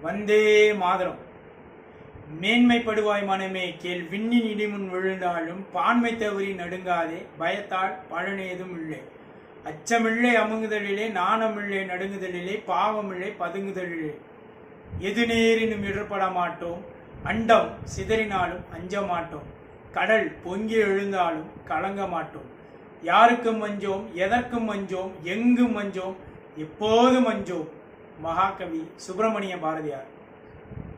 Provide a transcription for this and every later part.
வந்தே மாதரம். மேன்மைப்படுவாய் மனமே கேள், விண்ணின் இடிமுன் விழுந்தாலும் பான்மை தவறி நடுங்காதே, பயத்தால் பலனேதும் இல்லை. அச்சமில்லை அமுங்குதலிலே, நாணமில்லை நடுங்குதலிலே, பாவமில்லை பதுங்குதலிலே. எது நேரினும் இடர்பட மாட்டோம், அண்டம் சிதறினாலும் அஞ்ச மாட்டோம், கடல் பொங்கி எழுந்தாலும் கலங்க மாட்டோம். யாருக்கும் மஞ்சோம், எதற்கும் மஞ்சோம், எங்கும் மஞ்சோம், எப்போதும் மஞ்சோம். மகாகவி சுப்பிரமணிய பாரதியார்.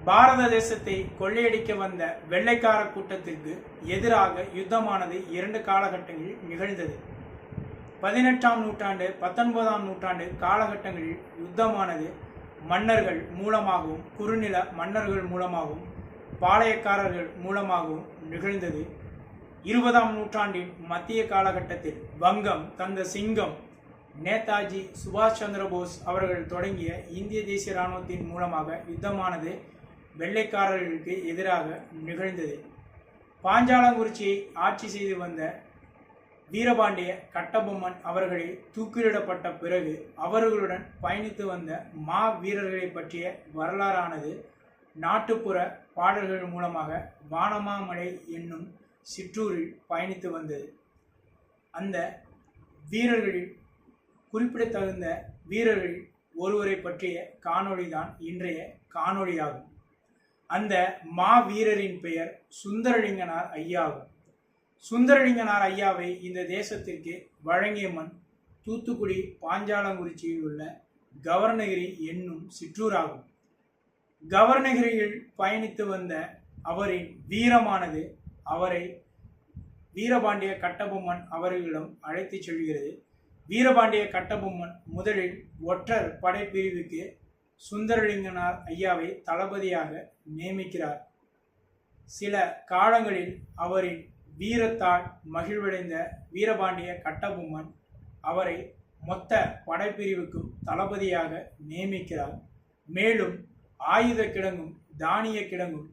பாரத தேசத்தை கொள்ளையடிக்க வந்த வெள்ளைக்கார கூட்டத்திற்கு எதிராக யுத்தமானது 2 காலகட்டங்களில் நிகழ்ந்தது. 18ஆம் நூற்றாண்டு 19ஆம் நூற்றாண்டு காலகட்டங்களில் யுத்தமானது மன்னர்கள் மூலமாகவும், குறுநில மன்னர்கள் மூலமாகவும், பாளையக்காரர்கள் மூலமாகவும் நிகழ்ந்தது. 20ஆம் நூற்றாண்டின் மத்திய காலகட்டத்தில் வங்கம் தந்த சிங்கம் நேதாஜி சுபாஷ் சந்திர போஸ் அவர்கள் தொடங்கிய இந்திய தேசிய இராணுவத்தின் மூலமாக யுத்தமானது வெள்ளைக்காரர்களுக்கு எதிராக நிகழ்ந்தது. பாஞ்சாலங்குறிச்சியை ஆட்சி செய்து வந்த வீரபாண்டிய கட்டபொம்மன் அவர்களை தூக்கிலிடப்பட்ட பிறகு அவர்களுடன் பயணித்து வந்த மா வீரர்களை பற்றிய வரலாறானது நாட்டுப்புற பாடல்கள் மூலமாக வானமாமலை என்னும் சிற்றூரில் பயணித்து வந்தது. அந்த வீரர்களில் குறிப்பிடத்தகுந்த வீரர்களில் ஒருவரை பற்றிய காணொளிதான் இன்றைய காணொளியாகும். அந்த மா வீரரின் பெயர் சுந்தரலிங்கனார் ஐயாகும். சுந்தரலிங்கனார் ஐயாவை இந்த தேசத்திற்கு வழங்கிய மண் தூத்துக்குடி பாஞ்சாலங்குறிச்சியில் உள்ள கவர்னகிரி என்னும் சிற்றூராகும். கவர்னகிரியில் பயணித்து வந்த அவரின் வீரமானது அவரை வீரபாண்டிய கட்டபொம்மன் அவர்களிடம் அழைத்து செல்கிறது. வீரபாண்டிய கட்டபொம்மன் முதலில் ஒற்றர் படைப்பிரிவுக்கு சுந்தரலிங்கனார் ஐயாவை தளபதியாக நியமிக்கிறார். சில காலங்களில் அவரின் வீரத்தால் மகிழ்வடைந்த வீரபாண்டிய கட்டபொம்மன் அவரை மொத்த படைப்பிரிவுக்கும் தளபதியாக நியமிக்கிறார். மேலும் ஆயுத கிடங்கும் தானிய கிடங்கும்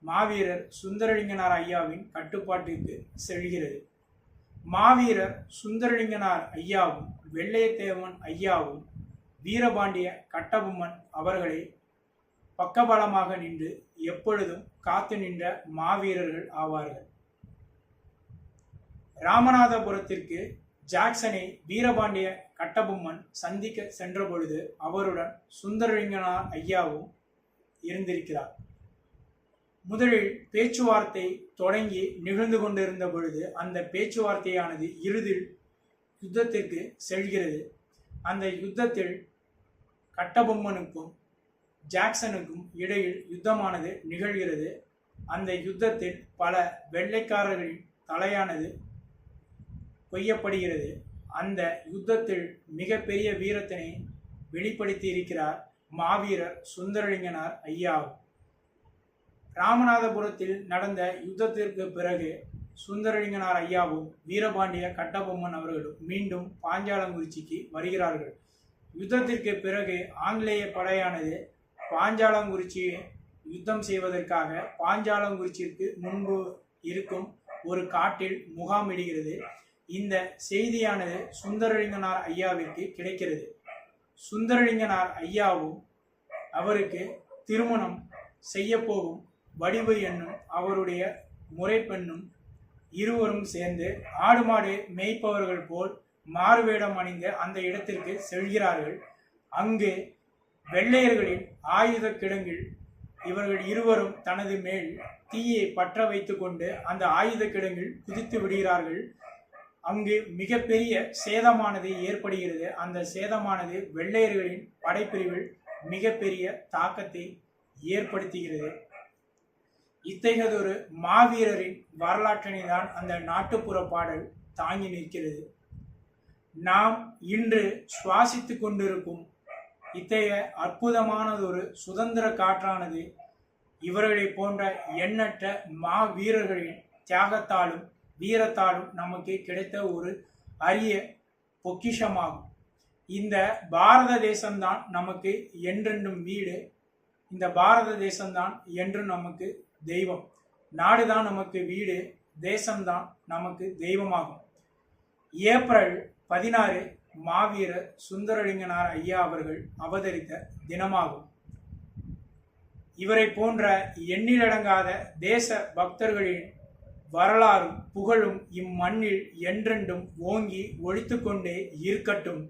மாவீரர் சுந்தரலிங்கனார் ஐயாவின் கட்டுப்பாட்டிற்கு செல்கிறது. மாவீரர் சுந்தரலிங்கனார் ஐயாவும் வெள்ளையத்தேவன் ஐயாவும் வீரபாண்டிய கட்டபொம்மன் அவர்களை பக்கபலமாக நின்று எப்பொழுதும் காத்து நின்ற மாவீரர்கள் ஆவார்கள். ராமநாதபுரத்திற்கு ஜாக்சனை வீரபாண்டிய கட்டபொம்மன் சந்திக்க சென்ற பொழுது அவருடன் சுந்தரலிங்கனார் ஐயாவும் இருந்திருக்கிறார். முதலில் பேச்சுவார்த்தை தொடங்கி நிகழ்ந்து கொண்டிருந்த பொழுது அந்த பேச்சுவார்த்தையானது இறுதியில் யுத்தத்திற்கு செல்கிறது. அந்த யுத்தத்தில் கட்டபொம்மனுக்கும் ஜாக்சனுக்கும் இடையில் யுத்தமானது நிகழ்கிறது. அந்த யுத்தத்தில் பல வெள்ளைக்காரர்களின் தலையானது கொய்யப்படுகிறது. அந்த யுத்தத்தில் மிகப்பெரிய வீரத்தினை வெளிப்படுத்தி இருக்கிறார் மாவீரர் சுந்தரலிங்கனார் ஐயாவும். ராமநாதபுரத்தில் நடந்த யுத்தத்திற்கு பிறகு சுந்தரலிங்கனார் ஐயாவும் வீரபாண்டிய கட்டபொம்மன் அவர்களும் மீண்டும் பாஞ்சாலங்குறிச்சிக்கு வருகிறார்கள். யுத்தத்திற்கு பிறகு ஆங்கிலேய படையானது பாஞ்சாலங்குறிச்சியை யுத்தம் செய்வதற்காக பாஞ்சாலங்குறிச்சிக்கு முன்பு இருக்கும் ஒரு காட்டில் முகாமிடுகிறது. இந்த செய்தியானது சுந்தரலிங்கனார் ஐயாவிற்கு கிடைக்கிறது. சுந்தரலிங்கனார் ஐயாவும் அவருக்கு திருமணம் செய்யப்போகும் வடிவு என்னும் அவருடைய முறைப்பெண்ணும் இருவரும் சேர்ந்து ஆடு மாடு மேய்ப்பவர்கள் போல் மாறுவேடம் அணிந்த அந்த இடத்திற்கு செல்கிறார்கள். அங்கு வெள்ளையர்களின் ஆயுத கிடங்கில் இவர்கள் இருவரும் தனது மேல் தீயை பற்ற வைத்து கொண்டு அந்த ஆயுத கிடங்கில் குதித்து விடுகிறார்கள். அங்கு மிகப்பெரிய சேதமானது ஏற்படுகிறது. அந்த சேதமானது வெள்ளையர்களின் படைப்பிரிவில் மிகப்பெரிய தாக்கத்தை ஏற்படுத்துகிறது. இத்தகையதொரு மாவீரரின் வரலாற்றினை தான் அந்த நாட்டுப்புற பாடல் தாங்கி நிற்கிறது. நாம் இன்று சுவாசித்து கொண்டிருக்கும் இத்தகைய அற்புதமானதொரு சுதந்திர காற்றானது இவர்களை போன்ற எண்ணற்ற மாவீரர்களின் தியாகத்தாலும் வீரத்தாலும் நமக்கு கிடைத்த ஒரு அரிய பொக்கிஷமாகும். இந்த பாரத தேசம்தான் நமக்கு என்றென்றும் வீடு. இந்த பாரத தேசம்தான் என்றும் நமக்கு தெய்வம். நாடுதான் நமக்கு வீடு, தேசம்தான் நமக்கு தெய்வமாகும். ஏப்ரல் 16 மாவீரர் சுந்தரலிங்கனார் ஐயா அவர்கள் அவதரித்த தினமாகும். இவரை போன்ற எண்ணிலடங்காத தேச பக்தர்களின் வரலாறும் புகழும் இம்மண்ணில் என்றென்றும் ஓங்கி ஒலித்து கொண்டே இருக்கட்டும்.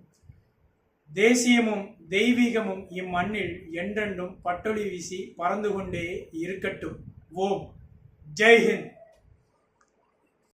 தேசியமும் தெய்வீகமும் இம்மண்ணில் என்றென்றும் பட்டொளி வீசி பறந்து கொண்டே இருக்கட்டும். ஓம் ஜெய்ஹிந்த்.